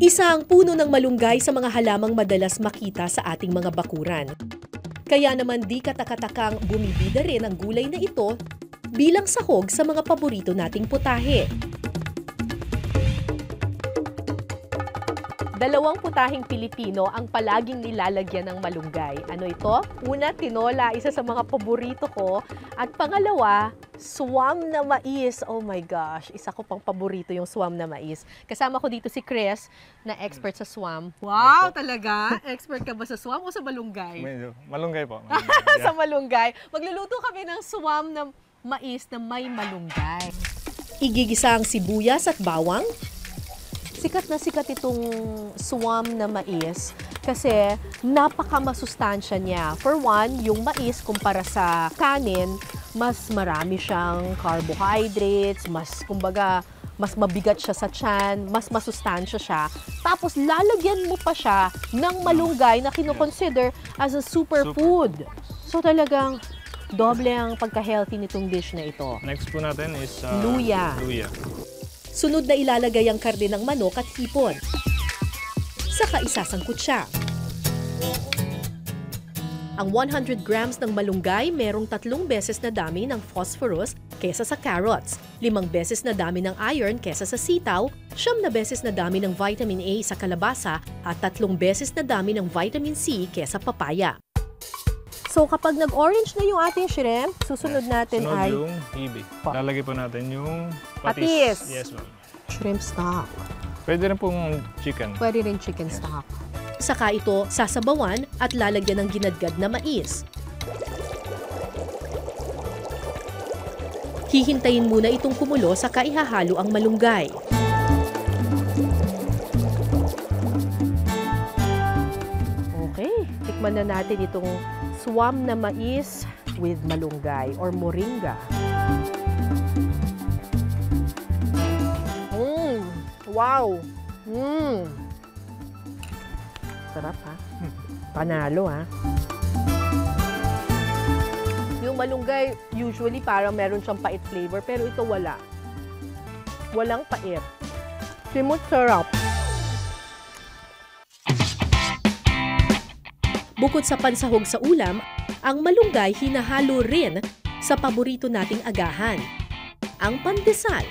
Isa ang puno ng malunggay sa mga halamang madalas makita sa ating mga bakuran. Kaya naman di katakatakang bumibida rin ang gulay na ito bilang sahog sa mga paborito nating putahe. Dalawang putaheng Pilipino ang palaging nilalagyan ng malunggay. Ano ito? Una, tinola, isa sa mga paborito ko. At pangalawa, swam na mais. Oh my gosh, isa ko pang paborito yung swam na mais. Kasama ko dito si Chris, na expert sa swam. Wow, talaga? Expert ka ba sa swam o sa malunggay? Malunggay po. Malunggay. Sa malunggay. Magluluto kami ng swam na mais na may malunggay. Igigisa ang sibuyas at bawang. Sikat na sikat itong swam na mais kasi napaka-masustansya niya. For one, yung mais kumpara sa kanin, mas marami siyang carbohydrates, mas mabigat siya sa tiyan, mas masustansya siya. Tapos lalagyan mo pa siya ng malunggay na kinoconsider as a superfood. So talagang doble ang pagka-healthy nitong dish na ito. Next po natin is luya. Sunod na ilalagay ang karne ng manok at hipon. Saka isasangkot siya. Ang 100 grams ng malunggay merong 3 beses na dami ng phosphorus kesa sa carrots, 5 beses na dami ng iron kesa sa sitaw, 9 beses na dami ng vitamin A sa kalabasa at 3 beses na dami ng vitamin C kesa papaya. So kapag nag-orange na yung ating shrimp, susunod natin ay yung hibi. Lalagay po natin yung patis. Yes, ma'am. Shrimp stock. Pwede rin pong chicken. Pwede rin chicken stock. Saka ito sasabawan at lalagyan ng ginadgad na mais. Hihintayin muna itong kumulo saka ihahalo ang malunggay. Okay, tikman na natin itong swam na mais with malunggay or moringa. Wow! Sarap ha? Panalo ha? Yung malunggay, usually parang meron siyang pait flavor, pero ito wala. Walang pait. Simot sarap. Bukod sa pansahog sa ulam, ang malunggay hinahalo rin sa paborito nating agahan, ang pandesal.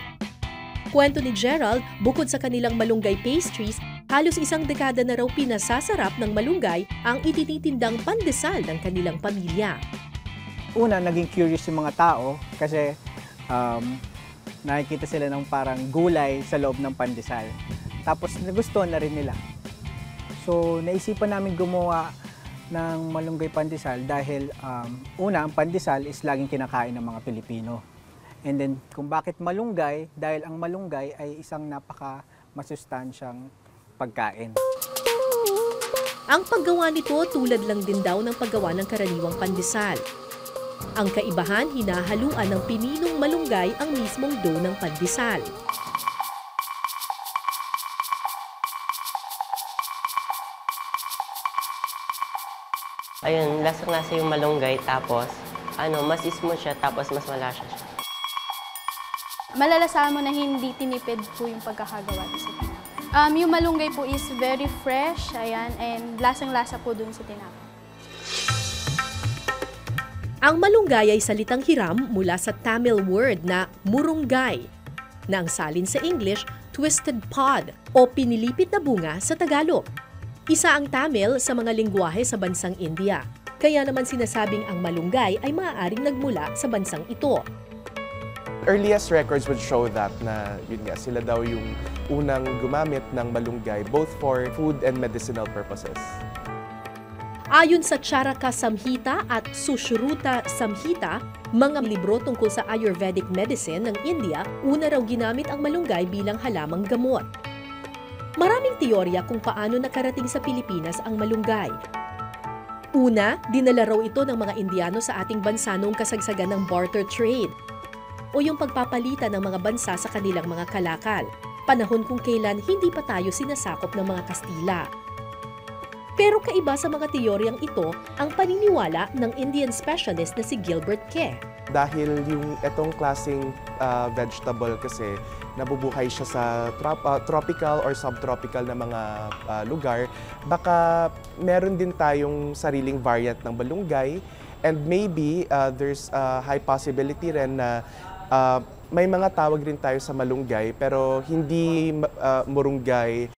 Kwento ni Gerald, bukod sa kanilang malunggay pastries, halos 1 dekada na raw pinasasarap ng malunggay ang itinitindang pandesal ng kanilang pamilya. Una, naging curious yung mga tao kasi nakikita sila ng parang gulay sa loob ng pandesal. Tapos nagustuhan na rin nila. So naisipan namin gumawa ng malunggay pandesal dahil una, ang pandesal is laging kinakain ng mga Pilipino. And then, kung bakit malunggay? Dahil ang malunggay ay isang napaka-masustansyang pagkain. Ang paggawa nito tulad lang din daw ng paggawa ng karaniwang pandesal. Ang kaibahan, hinahaluan ng pininong malunggay ang mismong dough ng pandesal. Ayun, lasang-lasa yung malunggay, tapos mas smooth siya, tapos mas malasa siya. Malalasahan mo na hindi tinipid po yung pagkakagawa sa tinapay. Yung malunggay po is very fresh, ayan, and lasang-lasa po dun sa tinapay. Ang malunggay ay salitang hiram mula sa Tamil word na murunggay, na ang salin sa English, twisted pod o pinilipit na bunga sa Tagalog. Isa ang Tamil sa mga lingwahe sa bansang India, kaya naman sinasabing ang malunggay ay maaaring nagmula sa bansang ito. Earliest records would show that na yun nga, sila daw yung unang gumamit ng malunggay both for food and medicinal purposes. Ayon sa Charaka Samhita at Sushruta Samhita, mga libro tungkol sa Ayurvedic medicine ng India, una raw ginamit ang malunggay bilang halamang gamot. Maraming teorya kung paano nakarating sa Pilipinas ang malunggay. Una, dinala raw ito ng mga Indiano sa ating bansa noong kasagsagan ng barter trade, o yung pagpapalitan ng mga bansa sa kanilang mga kalakal, panahon kung kailan hindi pa tayo sinasakop ng mga Kastila. Pero kaiba sa mga teoryang ito ang paniniwala ng Indian specialist na si Gilbert Ke, dahil yung etong klaseng vegetable kasi nabubuhay siya sa tropical or subtropical na mga lugar, baka meron din tayong sariling variant ng malunggay, and maybe there's a high possibility rin na may mga tawag rin tayo sa malunggay pero hindi murunggay